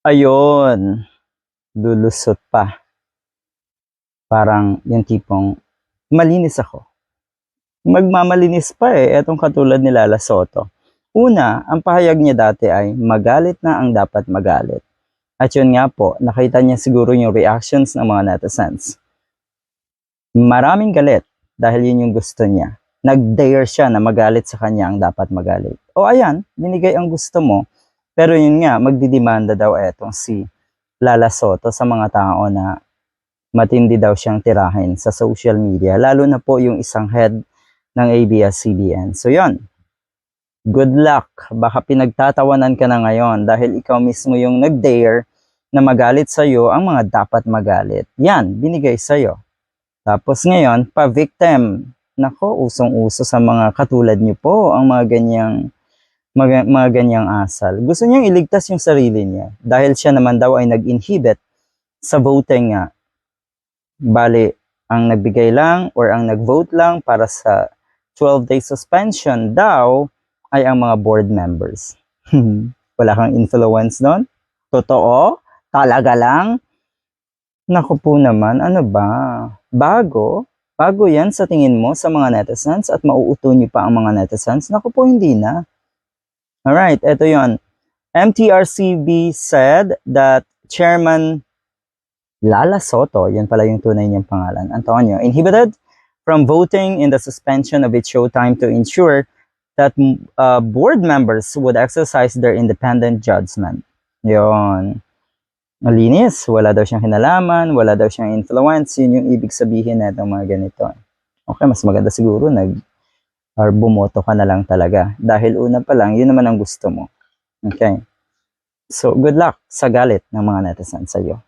Ayun, lulusot pa. Parang yung tipong, malinis ako. Magmamalinis pa etong katulad ni Lala Soto. Una, ang pahayag niya dati ay magalit na ang dapat magalit. At yun nga po, nakita niya siguro yung reactions ng mga netizens. Maraming galit dahil yun yung gusto niya. Nag-dare siya na magalit sa kanya ang dapat magalit. O ayan, binigay ang gusto mo. Pero yun nga, magdidemanda daw etong si Lala Soto sa mga tao na matindi daw siyang tirahin sa social media. Lalo na po yung isang head ng ABS-CBN. So yun, good luck. Baka pinagtatawanan ka na ngayon dahil ikaw mismo yung nag-dare na magalit sa'yo ang mga dapat magalit. Yan, binigay sa'yo. Tapos ngayon, pa-victim. Nako, usong-uso sa mga katulad niyo po ang mga ganyang asal. Gusto niyang iligtas yung sarili niya dahil siya naman daw ay nag-inhibit sa voting nga. Bali, ang nagbigay lang or ang nag-vote lang para sa 12-day suspension daw ay ang mga board members. Wala kang influence nun? Totoo? Talaga lang? Naku po naman, ano ba? Bago? Bago yan sa tingin mo sa mga netizens at mauuto niyo pa ang mga netizens? Naku po, hindi na. Alright, eto yon. MTRCB said that Chairman Lala Soto, yan pala yung tunay niyang pangalan, Antonio, inhibited from voting in the suspension of its showtime to ensure that board members would exercise their independent judgment. Yon. Malinis, wala daw siyang kinalaman, wala daw siyang influence, yun yung ibig sabihin na itong mga ganito. Okay, mas maganda siguro or bumoto ka na lang talaga. Dahil una pa lang, yun naman ang gusto mo. Okay. So, good luck sa galit ng mga netizens sa'yo.